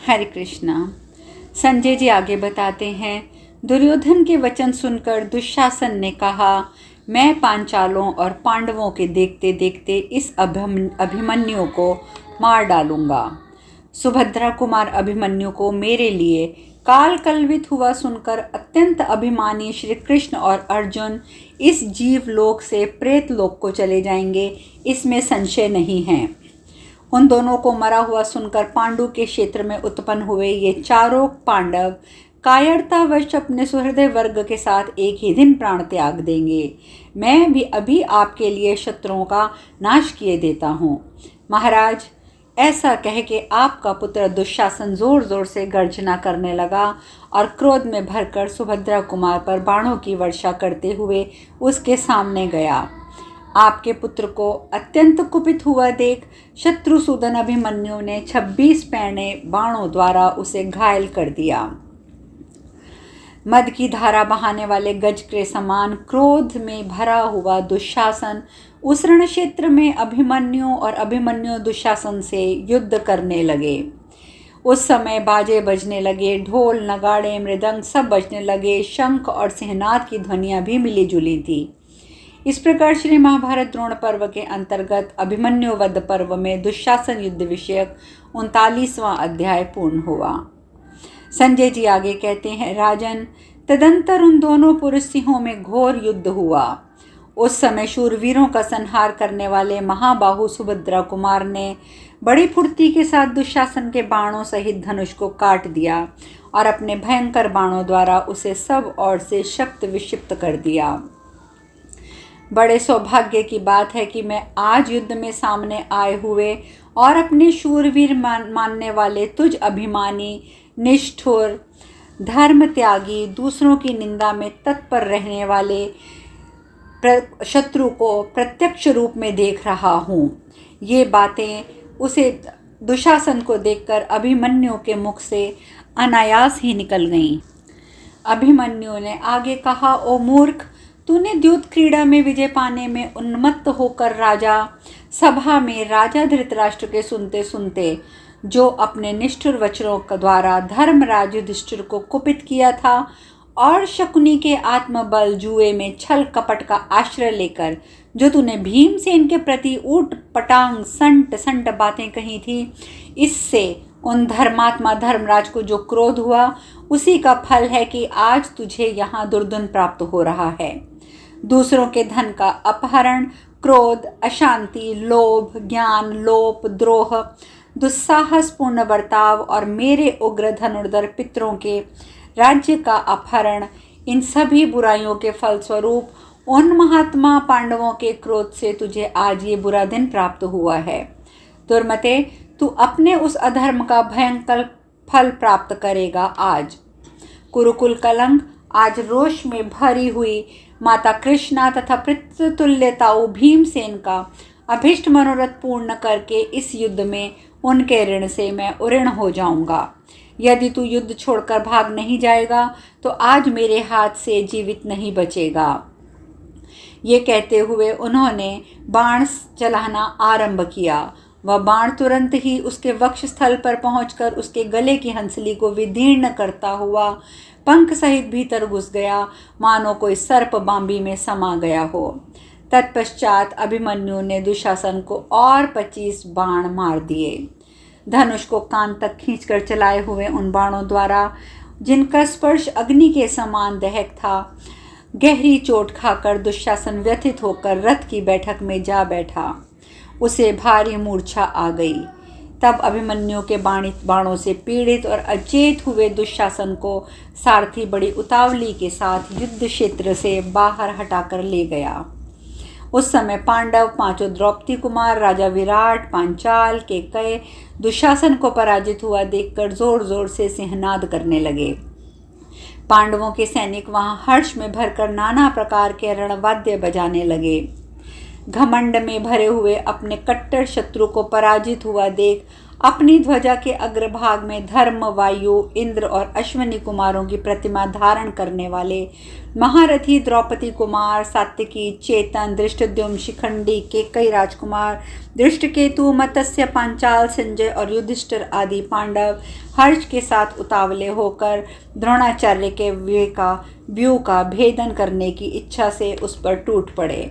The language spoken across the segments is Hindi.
हरे कृष्णा। संजय जी आगे बताते हैं, दुर्योधन के वचन सुनकर दुशासन ने कहा, मैं पांचालों और पांडवों के देखते देखते इस अभिमन्यु को मार डालूंगा। सुभद्रा कुमार अभिमन्यु को मेरे लिए काल कलवित हुआ सुनकर अत्यंत अभिमानी श्री कृष्ण और अर्जुन इस जीवलोक से प्रेत लोक को चले जाएंगे, इसमें संशय नहीं है। उन दोनों को मरा हुआ सुनकर पांडु के क्षेत्र में उत्पन्न हुए ये चारों पांडव कायरतावश अपने सुहृदय वर्ग के साथ एक ही दिन प्राण त्याग देंगे। मैं भी अभी आपके लिए शत्रुओं का नाश किए देता हूँ। महाराज, ऐसा कह के आपका पुत्र दुशासन जोर जोर से गर्जना करने लगा और क्रोध में भरकर सुभद्रा कुमार पर बाणों की वर्षा करते हुए उसके सामने गया। आपके पुत्र को अत्यंत कुपित हुआ देख शत्रुसूदन अभिमन्यु ने 26 पैने बाणों द्वारा उसे घायल कर दिया। मद की धारा बहाने वाले गज के समान क्रोध में भरा हुआ दुशासन उस रण क्षेत्र में अभिमन्यु और अभिमन्यु दुशासन से युद्ध करने लगे। उस समय बाजे बजने लगे, ढोल नगाड़े मृदंग सब बजने लगे, शंख और सिंहनाद की ध्वनियां भी मिली जुली थी। इस प्रकार श्री महाभारत द्रोण पर्व के अंतर्गत अभिमन्यु वध पर्व में दुशासन युद्ध विषयक 39वां अध्याय पूर्ण हुआ। संजय जी आगे कहते हैं, राजन, तदंतर उन दोनों पुरुष सिंहों में घोर युद्ध हुआ। उस समय शूरवीरों का संहार करने वाले महाबाहु सुभद्रा कुमार ने बड़ी फुर्ती के साथ दुशासन के बाणों सहित धनुष को काट दिया और अपने भयंकर बाणों द्वारा उसे सब ओर से शक्त विक्षिप्त कर दिया। बड़े सौभाग्य की बात है कि मैं आज युद्ध में सामने आए हुए और अपने शूरवीर मानने वाले तुझ अभिमानी, निष्ठुर, धर्म त्यागी, दूसरों की निंदा में तत्पर रहने वाले शत्रु को प्रत्यक्ष रूप में देख रहा हूँ। ये बातें उसे दुशासन को देखकर अभिमन्यु के मुख से अनायास ही निकल गईं। अभिमन्यु ने आगे कहा, ओ मूर्ख, तूने द्यूत क्रीड़ा में विजय पाने में उन्मत्त होकर राजा सभा में राजा धृतराष्ट्र के सुनते सुनते जो अपने निष्ठुर वचनों के द्वारा धर्मराज युधिष्ठिर को कुपित किया था और शकुनी के आत्मबल जुए में छल कपट का आश्रय लेकर जो तूने भीमसेन के प्रति ऊट पटांग संट संट बातें कही थी, इससे उन धर्मात्मा धर्मराज को जो क्रोध हुआ उसी का फल है कि आज तुझे यहाँ दुर्दन प्राप्त हो रहा है। दूसरों के धन का अपहरण, क्रोध, अशांति, लोभ, ज्ञान लोप, द्रोह, दुस्साहसपूर्ण बर्ताव और मेरे उग्र धनुर्धर पितरों के राज्य का अपहरण, इन सभी बुराइयों के फलस्वरूप उन महात्मा पांडवों के क्रोध से तुझे आज ये बुरा दिन प्राप्त हुआ है। दुर्मते, तू अपने उस अधर्म का भयंकर फल प्राप्त करेगा। आज कुरुकुल कलंक, आज रोष में भरी हुई माता कृष्णा तथा पितृतुल्यताऊ भीमसेन का अभिष्ट मनोरथ पूर्ण करके इस युद्ध में उनके ऋण से मैं उऋण हो जाऊंगा। यदि तू युद्ध छोड़कर भाग नहीं जाएगा तो आज मेरे हाथ से जीवित नहीं बचेगा। ये कहते हुए उन्होंने बाण चलाना आरंभ किया। वह बाण तुरंत ही उसके वक्षस्थल पर पहुंचकर उसके गले की हंसली को विदीर्ण करता हुआ पंख सहित भीतर घुस गया, मानो कोई सर्प बांबी में समा गया हो। तत्पश्चात अभिमन्यु ने दुशासन को और 25 बाण मार दिए। धनुष को कान तक खींचकर चलाए हुए उन बाणों द्वारा, जिनका स्पर्श अग्नि के समान दहक था, गहरी चोट खाकर दुशासन व्यथित होकर रथ की बैठक में जा बैठा। उसे भारी मूर्छा आ गई। तब अभिमन्यु के बाणों से पीड़ित और अचेत हुए दुशासन को सारथी बड़ी उतावली के साथ युद्ध क्षेत्र से बाहर हटाकर ले गया। उस समय पांडव पांचों द्रौपदी कुमार, राजा विराट, पांचाल, केकय दुशासन को पराजित हुआ देखकर जोर जोर से सिंहनाद करने लगे। पांडवों के सैनिक वहां हर्ष में भरकर नाना प्रकार के रणवाद्य बजाने लगे। घमंड में भरे हुए अपने कट्टर शत्रु को पराजित हुआ देख अपनी ध्वजा के अग्रभाग में धर्म, वायु, इंद्र और अश्विनी कुमारों की प्रतिमा धारण करने वाले महारथी द्रौपदी कुमार, सात्विकी, चेतन, धृष्टद्युम्न, शिखंडी, केकई राजकुमार, धृष्टकेतु, मत्स्य, पांचाल, संजय और युधिष्ठिर आदि पांडव हर्ष के साथ उतावले होकर द्रोणाचार्य के व्यूह का भेदन करने की इच्छा से उस पर टूट पड़े।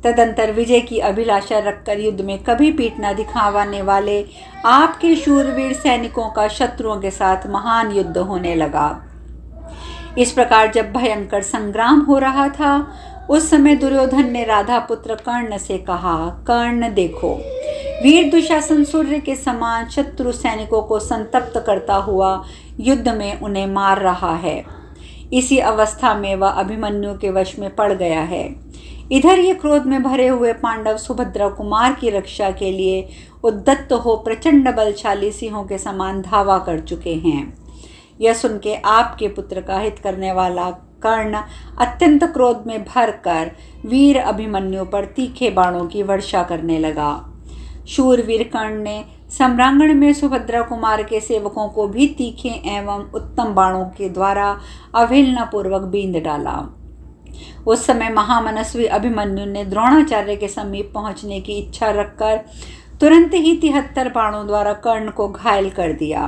तदंतर विजय की अभिलाषा रखकर युद्ध में कभी पीठ न दिखावाने वाले आपके शूरवीर सैनिकों का शत्रुओं के साथ महान युद्ध होने लगा। इस प्रकार जब भयंकर संग्राम हो रहा था, उस समय दुर्योधन ने राधा पुत्र कर्ण से कहा, कर्ण देखो, वीर दुशासन सूर्य के समान शत्रु सैनिकों को संतप्त करता हुआ युद्ध में उन्हें मार रहा है। इसी अवस्था में वह अभिमन्यु के वश में पड़ गया है। इधर ये क्रोध में भरे हुए पांडव सुभद्रा कुमार की रक्षा के लिए उद्यत हो प्रचंड बलशाली सिंहों के समान धावा कर चुके हैं। यह सुन के आपके पुत्र का हित करने वाला कर्ण अत्यंत क्रोध में भरकर वीर अभिमन्यु पर तीखे बाणों की वर्षा करने लगा। शूरवीर कर्ण ने सम्रांगण में सुभद्रा कुमार के सेवकों को भी तीखे एवं उत्तम बाणों के द्वारा अवहेलनापूर्वक बींध डाला। उस समय महामनस्वी अभिमन्यु ने द्रोणाचार्य के समीप पहुंचने की इच्छा रखकर तुरंत ही 73 बाणों द्वारा कर्ण को घायल कर दिया।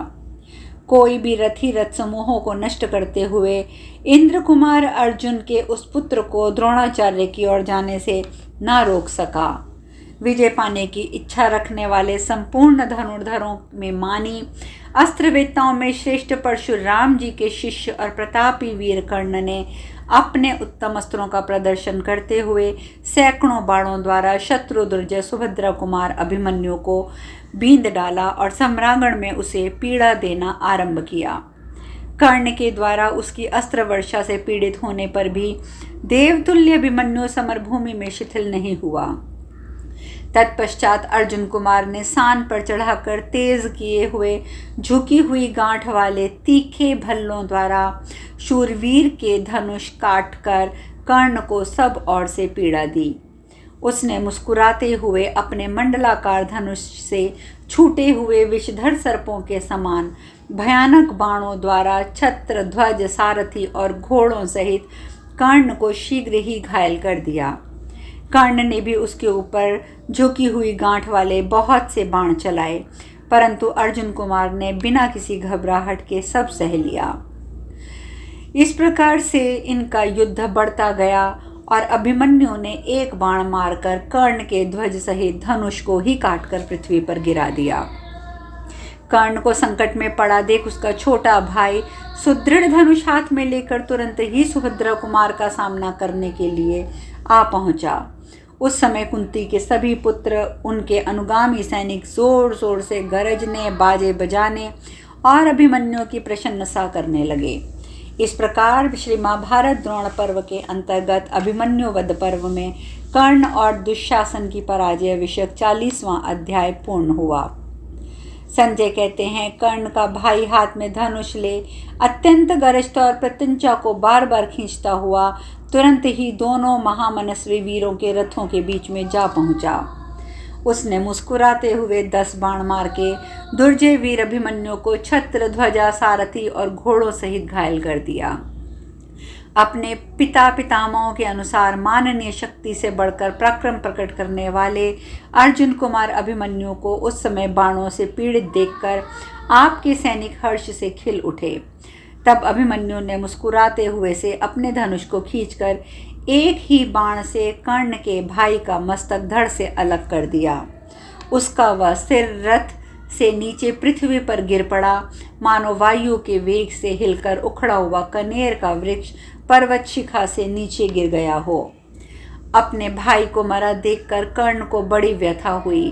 कोई भी रथी रथ समूहों को नष्ट करते हुए इंद्र कुमार अर्जुन के उस पुत्र को द्रोणाचार्य की ओर जाने से न रोक सका। विजय पाने की इच्छा रखने वाले संपूर्ण धनुर्धरों में मानी अस्त्रवेत्ताओं में श्रेष्ठ परशुराम जी के शिष्य और प्रतापी वीर कर्ण ने अपने उत्तम अस्त्रों का प्रदर्शन करते हुए सैकड़ों बाणों द्वारा शत्रु दुर्जय सुभद्रा कुमार अभिमन्यु को बींद डाला और सम्रांगण में उसे पीड़ा देना आरंभ किया। कर्ण के द्वारा उसकी अस्त्र वर्षा से पीड़ित होने पर भी देवतुल्य अभिमन्यु समरभूमि में शिथिल नहीं हुआ। तत्पश्चात अर्जुन कुमार ने सान पर चढ़ाकर तेज किए हुए झुकी हुई गांठ वाले तीखे भल्लों द्वारा शूरवीर के धनुष काटकर कर्ण को सब ओर से पीड़ा दी। उसने मुस्कुराते हुए अपने मंडलाकार धनुष से छूटे हुए विषधर सर्पों के समान भयानक बाणों द्वारा छत्र, ध्वज, सारथी और घोड़ों सहित कर्ण को शीघ्र ही घायल कर दिया। कर्ण ने भी उसके ऊपर झुकी हुई गांठ वाले बहुत से बाण चलाए, परंतु अर्जुन कुमार ने बिना किसी घबराहट के सब सह लिया। इस प्रकार से इनका युद्ध बढ़ता गया और अभिमन्यु ने एक बाण मारकर कर्ण के ध्वज सहित धनुष को ही काटकर पृथ्वी पर गिरा दिया। कर्ण को संकट में पड़ा देख उसका छोटा भाई सुदृढ़ धनुष हाथ में लेकर तुरंत ही सुभद्रा कुमार का सामना करने के लिए आ पहुंचा। उस समय कुंती के सभी पुत्र, उनके अनुगामी सैनिक जोर जोर से गरजने, बाजे बजाने और अभिमन्यु की प्रशंसा करने लगे। इस प्रकार श्री महाभारत द्रोण पर्व के अंतर्गत अभिमन्यु वध पर्व में कर्ण और दुशासन की पराजय विषयक 40वां अध्याय पूर्ण हुआ। संजय कहते हैं, कर्ण का भाई हाथ में धनुष ले अत्यंत गरजता और प्रत्यंचा को बार बार खींचता हुआ तुरंत ही दोनों महामनस्वी वीरों के रथों के बीच में जा पहुंचा। उसने मुस्कुराते हुए 10 बाण मार के दुर्जय वीर अभिमन्यु को छत्र, ध्वजा, सारथी और घोड़ों सहित घायल कर दिया। अपने पिता पितामहों के अनुसार माननीय शक्ति से बढ़कर पराक्रम प्रकट करने वाले अर्जुन कुमार अभिमन्यु को उस समय बाणों से पीड़ित देखकर आपके सैनिक हर्ष से खिल उठे। तब अभिमन्यु ने मुस्कुराते हुए से अपने धनुष को खींचकर एक ही बाण से कर्ण के भाई का मस्तक धड़ से अलग कर दिया। उसका वह सिर रथ से नीचे पृथ्वी पर गिर पड़ा, मानो वायु के वेग से हिलकर उखड़ा हुआ कनेर का वृक्ष पर्वत शिखा से नीचे गिर गया हो। अपने भाई को मरा देखकर कर्ण को बड़ी व्यथा हुई।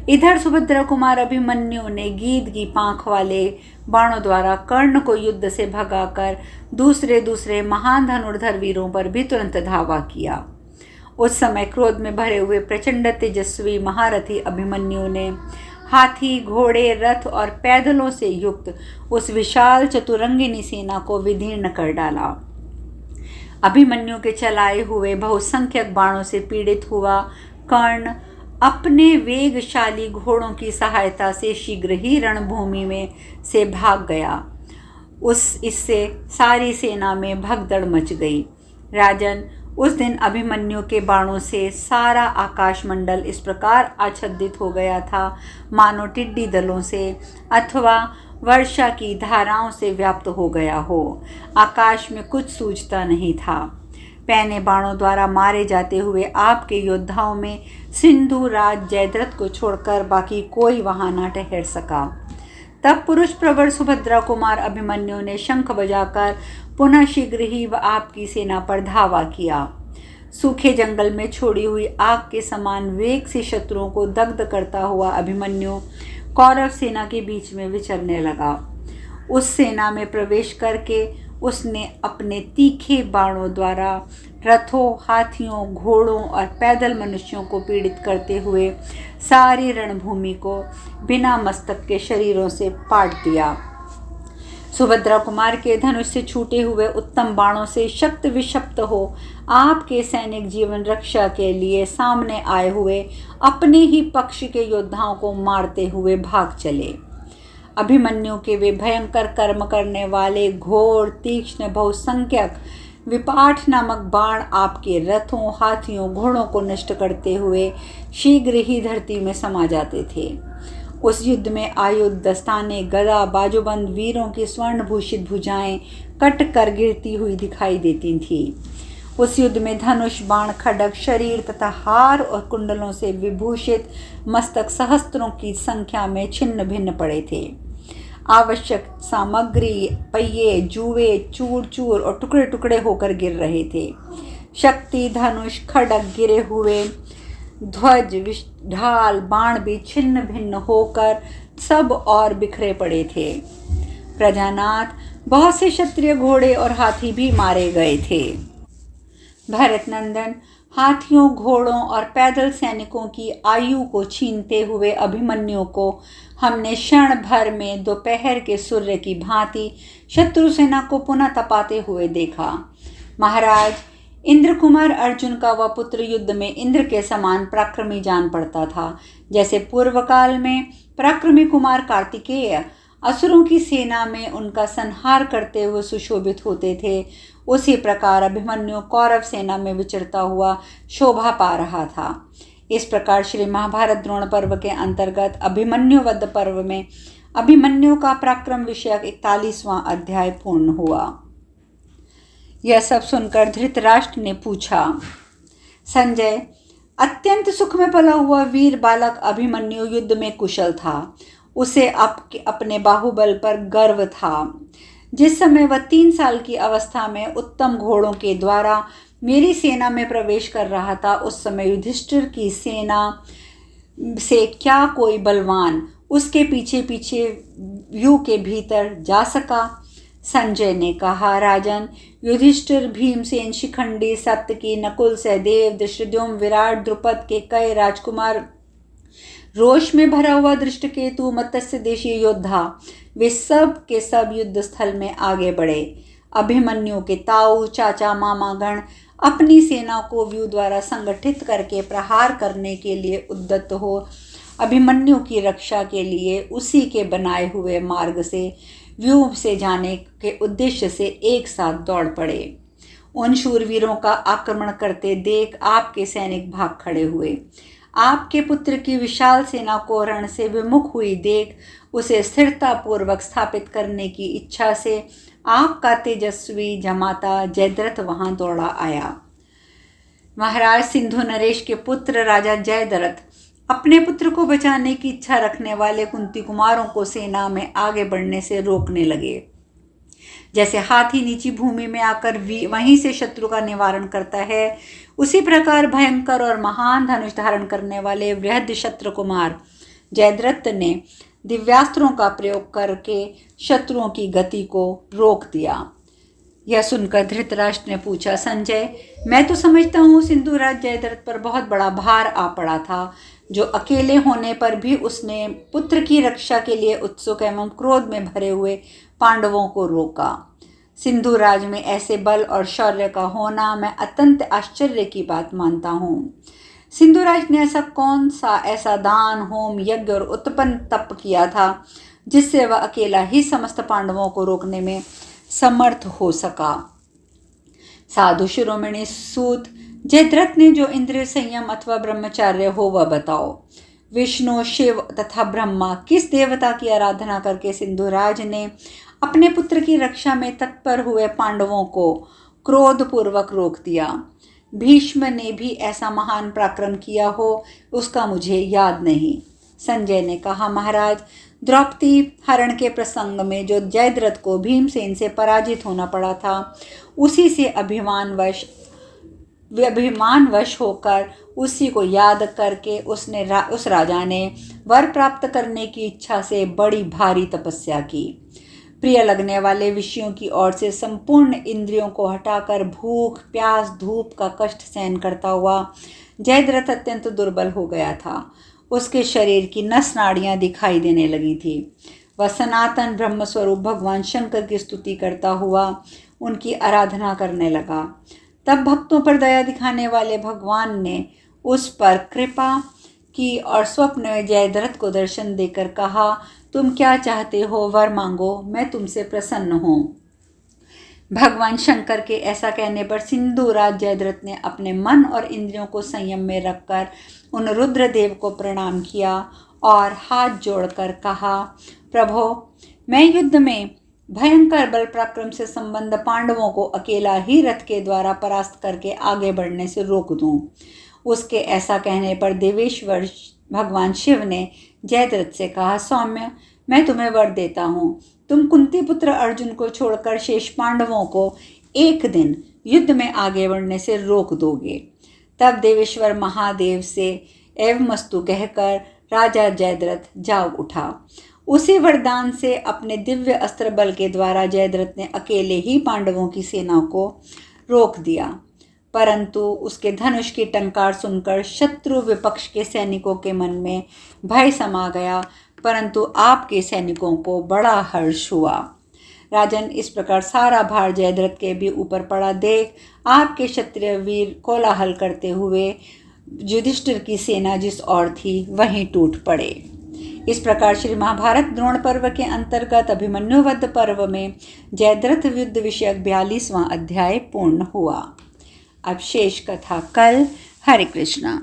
इधर सुभद्रा कुमार अभिमन्यु ने गीद की पांख वाले बाणों द्वारा कर्ण को युद्ध से भगाकर दूसरे महान धनुर्धर वीरों पर भी तुरंत धावा किया। उस समय क्रोध में भरे हुए प्रचंड तेजस्वी महारथी अभिमन्यु ने हाथी, घोड़े, रथ और पैदलों से युक्त उस विशाल चतुरंगिनी सेना को विदीर्ण कर डाला। अभिमन्यु के चलाए हुए बहुसंख्यक बाणों से पीड़ित हुआ कर्ण अपने वेगशाली घोड़ों की सहायता से शीघ्र ही रणभूमि में से भाग गया। इससे सारी सेना में भगदड़ मच गई। राजन, उस दिन अभिमन्यु के बाणों से सारा आकाशमंडल इस प्रकार आच्छादित हो गया था मानो टिड्डी दलों से अथवा वर्षा की धाराओं से व्याप्त हो गया हो। आकाश में कुछ सूझता नहीं था। पैने बाणों द्वारा मारे जाते हुए आपके योद्धाओं में सिंधु राज जयद्रथ को छोड़कर बाकी कोई वहां न ठहर सका। तब पुरुष प्रवर सुभद्रा कुमार अभिमन्यु ने शंख बजाकर पुनः शीघ्र ही आपकी सेना पर धावा किया। सूखे जंगल में छोड़ी हुई आग के समान वेग से शत्रुओं को दग्ध करता हुआ अभिमन्यु कौरव सेना के बीच में विचरने लगा। उस सेना में प्रवेश करके उसने अपने तीखे बाणों द्वारा रथों, हाथियों, घोड़ों और पैदल मनुष्यों को पीड़ित करते हुए सारी रणभूमि को बिना मस्तक के शरीरों से पाट दिया। सुभद्रा कुमार के धनुष से छूटे हुए उत्तम बाणों से शक्त विक्षिप्त हो आपके सैनिक जीवन रक्षा के लिए सामने आए हुए अपने ही पक्ष के योद्धाओं को मारते हुए भाग चले। अभिमन्यु के वे भयंकर कर्म करने वाले घोर, तीक्ष्ण, बहुसंख्यक विपाठ नामक बाण आपके रथों, हाथियों, घोड़ों को नष्ट करते हुए शीघ्र ही धरती में समा जाते थे। उस युद्ध में आयुध, दस्ताने, गदा, बाजूबंद वीरों की स्वर्ण भूषित भुजाएं कट कर गिरती हुई दिखाई देती थी। उस युद्ध में धनुष, बाण, खड्ग, शरीर तथा हार और कुंडलों से विभूषित मस्तक सहस्त्रों की संख्या में छिन्न भिन्न पड़े थे। आवश्यक सामग्री, पहिए, जुए चूर चूर और टुकड़े टुकड़े होकर गिर रहे थे। शक्ति, धनुष, खड्ग गिरे हुए, ध्वज, ढाल, बाण भी छिन्न भिन्न होकर सब और बिखरे पड़े थे। प्रजानाथ, बहुत से क्षत्रिय घोड़े और हाथी भी मारे गए थे। भरत नंदन, हाथियों, घोड़ों और पैदल सैनिकों की आयु को छीनते हुए अभिमन्यु को हमने क्षण भर में दोपहर के सूर्य की भांति शत्रु सेना को पुनः तपाते हुए देखा। महाराज, इंद्र कुमार अर्जुन का वह पुत्र युद्ध में इंद्र के समान पराक्रमी जान पड़ता था। जैसे पूर्व काल में पराक्रमी कुमार कार्तिकेय असुरों की सेना में उनका संहार करते हुए सुशोभित होते थे, उसी प्रकार अभिमन्यु कौरव सेना में विचरता हुआ शोभा पा रहा था। इस प्रकार श्री महाभारत द्रोण पर्व के अंतर्गत अभिमन्यु वध पर्व में अभिमन्यु का पराक्रम विषयक 41वां अध्याय पूर्ण हुआ। यह सब सुनकर धृतराष्ट्र ने पूछा, संजय, अत्यंत सुख में पला हुआ वीर बालक अभिमन्यु युद्ध में कुशल था। उसे अपने बाहुबल पर गर्व था। जिस समय वह 3 साल की अवस्था में उत्तम घोड़ों के द्वारा मेरी सेना में प्रवेश कर रहा था, उस समय युधिष्ठिर की सेना से क्या कोई बलवान उसके पीछे पीछे व्यू के भीतर जा सका? संजय ने कहा, राजन, युधिष्ठिर, भीमसेन, शिखंडी, सत्यकी, नकुल, सहदेव, धृष्टद्युम्न, विराट, द्रुपद के कई राजकुमार, रोष में भरा हुआ दृष्टकेतु, मत्स्य देशीय योद्धा, वे सब के सब युद्ध स्थल में आगे बढ़े। अभिमन्यु के ताऊ, चाचा, मामा गण अपनी सेना को व्यू द्वारा संगठित करके प्रहार करने के लिए उद्यत हो अभिमन्यु की रक्षा के लिए उसी के बनाए हुए मार्ग से व्यू से जाने के उद्देश्य से एक साथ दौड़ पड़े। उन शूरवीरों का आक्रमण करते देख आपके सैनिक भाग खड़े हुए। आपके पुत्र की विशाल सेना को रण से विमुख हुई देख उसे स्थिरता पूर्वक स्थापित करने की इच्छा से आपका तेजस्वी जमाता जयद्रथ वहां दौड़ा आया। महाराज, सिंधु नरेश के पुत्र राजा जयद्रथ अपने पुत्र को बचाने की इच्छा रखने वाले कुंती कुमारों को सेना में आगे बढ़ने से रोकने लगे। जैसे हाथी नीची भूमि में आकर वहीं से शत्रु का निवारण करता है, उसी प्रकार भयंकर और महान धनुष धारण करने वाले वृहद शत्रु कुमार जयद्रथ ने दिव्यास्त्रों का प्रयोग करके शत्रुओं की गति को रोक दिया। यह सुनकर धृतराष्ट्र ने पूछा, संजय, मैं तो समझता हूँ सिंधुराज जयद्रथ पर बहुत बड़ा भार आ पड़ा था, जो अकेले होने पर भी उसने पुत्र की रक्षा के लिए उत्सुक एवं क्रोध में भरे हुए पांडवों को रोका। सिंधुराज में ऐसे बल और शौर्य का होना मैं अत्यंत आश्चर्य की बात मानता हूँ। सिंधुराज ने ऐसा दान, होम, यज्ञ और उत्पन्न तप किया था जिससे वह अकेला ही समस्त पांडवों को रोकने में समर्थ हो सका। साधु शिरोमणि सूत, जयद्रथ ने जो इंद्रिय संयम अथवा ब्रह्मचार्य हो वह बताओ। विष्णु, शिव तथा ब्रह्मा किस देवता की आराधना करके सिंधुराज ने अपने पुत्र की रक्षा में तत्पर हुए पांडवों को क्रोधपूर्वक रोक दिया? भीष्म ने भी ऐसा महान पराक्रम किया हो उसका मुझे याद नहीं। संजय ने कहा, महाराज, द्रौपदी हरण के प्रसंग में जो जयद्रथ को भीमसेन से पराजित होना पड़ा था, उसी से अभिमानवश होकर उसी को याद करके उस राजा ने वर प्राप्त करने की इच्छा से बड़ी भारी तपस्या की। प्रिय लगने वाले विषयों की ओर से संपूर्ण इंद्रियों को हटाकर भूख, प्यास, धूप का कष्ट सहन करता हुआ जयद्रथ अत्यंत दुर्बल हो गया था। उसके शरीर की नस नाड़ियाँ दिखाई देने लगी थी। वह सनातन ब्रह्म स्वरूप भगवान शंकर की स्तुति करता हुआ उनकी आराधना करने लगा। तब भक्तों पर दया दिखाने वाले भगवान ने उस पर कृपा की और स्वप्न में जयद्रथ को दर्शन देकर कहा, तुम क्या चाहते हो, वर मांगो, मैं तुमसे प्रसन्न हूँ। भगवान शंकर के ऐसा कहने पर सिंधुराज जयद्रथ ने अपने मन और इंद्रियों को संयम में रखकर उन रुद्रदेव को प्रणाम किया और हाथ जोड़कर कहा, प्रभो, मैं युद्ध में भयंकर बल पराक्रम से संबंध पांडवों को अकेला ही रथ के द्वारा परास्त करके आगे बढ़ने से रोक दूं। उसके ऐसा कहने पर देवेश्वर भगवान शिव ने जयद्रथ से कहा, सौम्य, मैं तुम्हें वर देता हूँ, तुम कुंती पुत्र अर्जुन को छोड़कर शेष पांडवों को एक दिन युद्ध में आगे बढ़ने से रोक दोगे। तब देवेश्वर महादेव से एवमस्तु कहकर राजा जयद्रथ जाग उठा। उसी वरदान से अपने दिव्य अस्त्र बल के द्वारा जयद्रथ ने अकेले ही पांडवों की सेना को रोक दिया, परंतु उसके धनुष की टंकार सुनकर शत्रु विपक्ष के सैनिकों के मन में भय समा गया, परंतु आपके सैनिकों को बड़ा हर्ष हुआ। राजन, इस प्रकार सारा भार जयद्रथ के भी ऊपर पड़ा देख आपके क्षत्रिय वीर कोलाहल करते हुए युधिष्ठिर की सेना जिस ओर थी वहीं टूट पड़े। इस प्रकार श्री महाभारत द्रोण पर्व के अंतर्गत अभिमन्यु वध पर्व में जयद्रथ युद्ध विषयक 42वां अध्याय पूर्ण हुआ। अब शेष कथा कल। हरे कृष्णा।